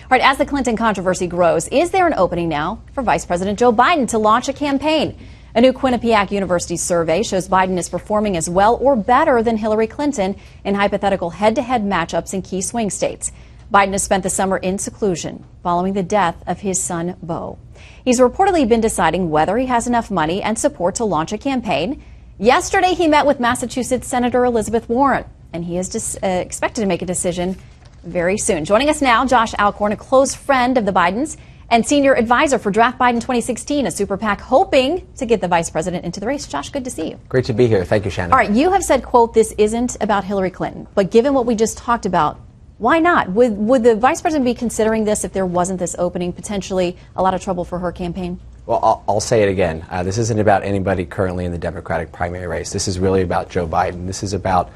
All right, as the Clinton controversy grows, is there an opening now for Vice President Joe Biden to launch a campaign? A new Quinnipiac University survey shows Biden is performing as well or better than Hillary Clinton in hypothetical head-to-head matchups in key swing states. Biden has spent the summer in seclusion following the death of his son, Beau. He's reportedly been deciding whether he has enough money and support to launch a campaign. Yesterday, he met with Massachusetts Senator Elizabeth Warren, and he is expected to make a decision very soon. Joining us now, Josh Alcorn, a close friend of the Bidens and senior advisor for Draft Biden 2016, a super PAC hoping to get the vice president into the race. Josh, good to see you. Great to be here. Thank you, Shannon. All right, you have said, quote, this isn't about Hillary Clinton. But given what we just talked about, why not? Would the vice president be considering this if there wasn't this opening, potentially a lot of trouble for her campaign? Well, I'll say it again. This isn't about anybody currently in the Democratic primary race. This is really about Joe Biden. This is about,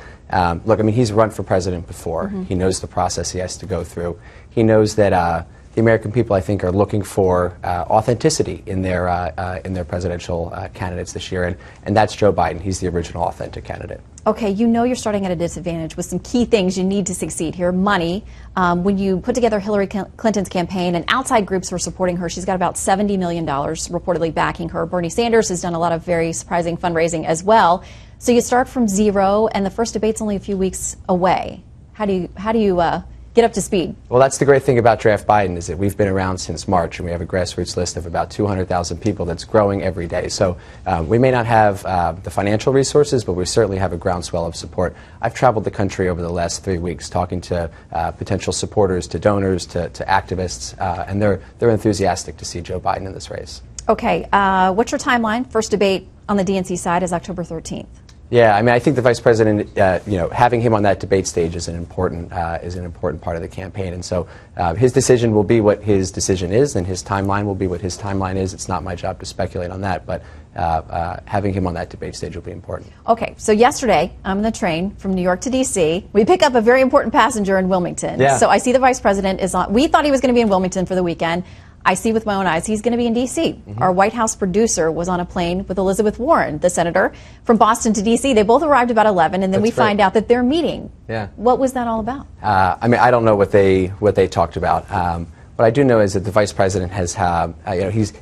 look, I mean, he's run for president before. He knows the process he has to go through. He knows that the American people, I think, are looking for authenticity in their presidential candidates this year, and that's Joe Biden. He's the original authentic candidate. Okay, you know you're starting at a disadvantage with some key things you need to succeed here. Money. When you put together Hillary Clinton's campaign and outside groups were supporting her, she's got about $70 million reportedly backing her. Bernie Sanders has done a lot of very surprising fundraising as well. So you start from zero, and the first debate's only a few weeks away. How do you get up to speed? Well, that's the great thing about Draft Biden is that we've been around since March, and we have a grassroots list of about 200,000 people that's growing every day. So we may not have the financial resources, but we certainly have a groundswell of support. I've traveled the country over the last 3 weeks talking to potential supporters, to donors, to activists, and they're enthusiastic to see Joe Biden in this race. Okay, what's your timeline? First debate on the DNC side is October 13th. Yeah, I mean, I think the vice president, having him on that debate stage is an important part of the campaign, and so his decision will be what his decision is, and his timeline will be what his timeline is. It's not my job to speculate on that, but having him on that debate stage will be important. Okay, so yesterday I'm on the train from New York to D.C. We pick up a very important passenger in Wilmington. Yeah. So I see the vice president is on. We thought he was going to be in Wilmington for the weekend. I see with my own eyes he's going to be in D.C. Our White House producer was on a plane with Elizabeth Warren, the senator, from Boston to D.C. They both arrived about 11, and then we find out that they're meeting. Yeah. What was that all about? I mean, I don't know what they talked about. What I do know is that the vice president has,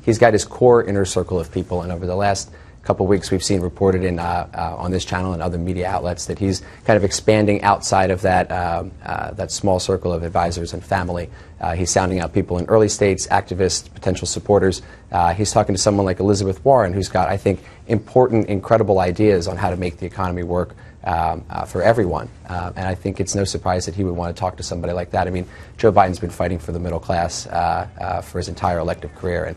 he's got his core inner circle of people, and over the last couple of weeks we've seen reported on this channel and other media outlets that he's kind of expanding outside of that small circle of advisors and family. He's sounding out people in early states, activists, potential supporters. He's talking to someone like Elizabeth Warren, who's got, I think, important, incredible ideas on how to make the economy work for everyone. And I think it's no surprise that he would want to talk to somebody like that. I mean, Joe Biden's been fighting for the middle class for his entire elective career, and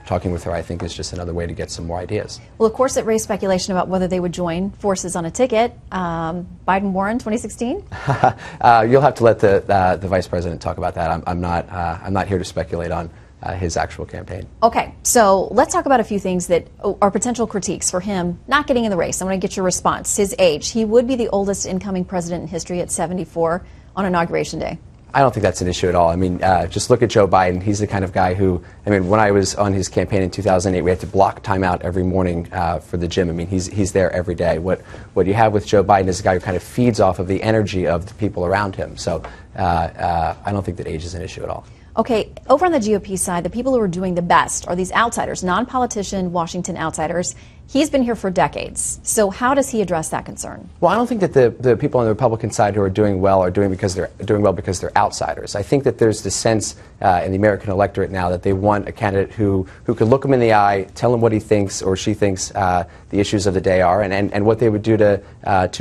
talking with her, I think, is just another way to get some more ideas. Well, of course, it raised speculation about whether they would join forces on a ticket. Biden-Warren 2016? You'll have to let the vice president talk about that. I'm not here to speculate on his actual campaign. Okay, so let's talk about a few things that are potential critiques for him not getting in the race. I want to get your response. His age. He would be the oldest incoming president in history at 74 on Inauguration Day. I don't think that's an issue at all. I mean, just look at Joe Biden. He's the kind of guy who, I mean, when I was on his campaign in 2008, we had to block time out every morning for the gym. I mean, he's there every day. What you have with Joe Biden is a guy who kind of feeds off of the energy of the people around him. So I don't think that age is an issue at all. Okay, over on the GOP side, the people who are doing the best are these outsiders, non-politician Washington outsiders. He's been here for decades. So how does he address that concern? Well, I don't think that the people on the Republican side who are doing well are doing well because they're outsiders. I think that there's this sense in the American electorate now that they want a candidate who could look him in the eye, tell him what he thinks or she thinks the issues of the day are, and what they would do to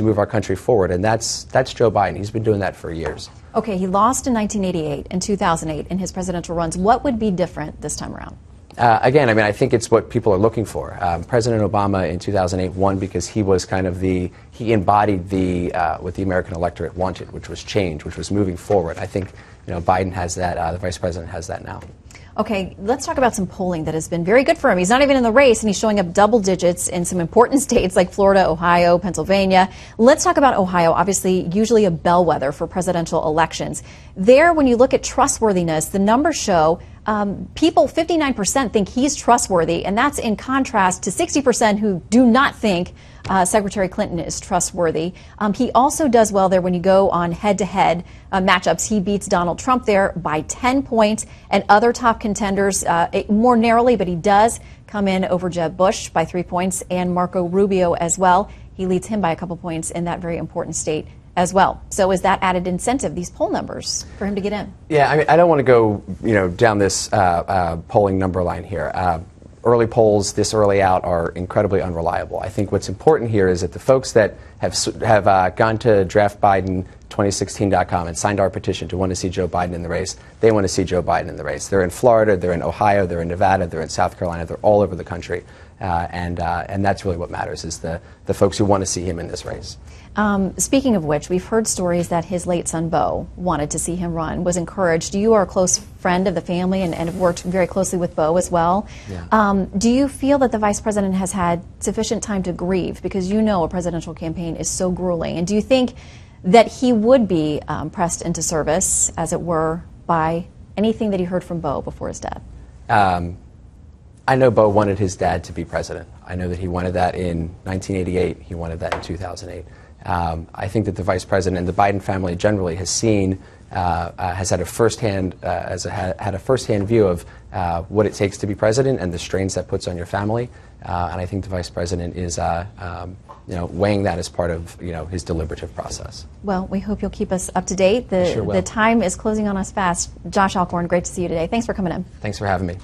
move our country forward. And that's Joe Biden. He's been doing that for years. Okay, he lost in 1988 and 2008 in his presidential runs. What would be different this time around? Again, I mean, I think it's what people are looking for. President Obama in 2008 won because he was kind of he embodied what the American electorate wanted, which was change, which was moving forward. I think, Biden has that, the vice president has that now. Okay, let's talk about some polling that has been very good for him. He's not even in the race, and he's showing up double digits in some important states like Florida, Ohio, Pennsylvania. Let's talk about Ohio, obviously usually a bellwether for presidential elections. There, when you look at trustworthiness, the numbers show People, 59% think he's trustworthy, and that's in contrast to 60% who do not think Secretary Clinton is trustworthy. He also does well there when you go on head-to-head matchups. He beats Donald Trump there by 10 points, and other top contenders more narrowly, but he does come in over Jeb Bush by 3 points and Marco Rubio as well. He leads him by a couple points in that very important state as well. So is that added incentive, these poll numbers, for him to get in? Yeah, I mean, I don't want to go, down this polling number line here. Early polls this early out are incredibly unreliable. I think what's important here is that the folks that have gone to draftbiden2016.com and signed our petition to want to see Joe Biden in the race, they want to see Joe Biden in the race. They're in Florida, they're in Ohio, they're in Nevada, they're in South Carolina, they're all over the country. And that's really what matters, is the folks who want to see him in this race. Speaking of which, we've heard stories that his late son, Beau, wanted to see him run, was encouraged. You are a close friend of the family and have worked very closely with Beau as well. Yeah. Do you feel that the vice president has had sufficient time to grieve? Because you know a presidential campaign is so grueling. And do you think that he would be pressed into service, as it were, by anything that he heard from Beau before his death? I know Beau wanted his dad to be president. I know that he wanted that in 1988. He wanted that in 2008. I think that the vice president and the Biden family generally has seen, has had a firsthand view of what it takes to be president and the strains that puts on your family. And I think the vice president is, weighing that as part of, his deliberative process. Well, we hope you'll keep us up to date. Sure will. The time is closing on us fast. Josh Alcorn, great to see you today. Thanks for coming in. Thanks for having me.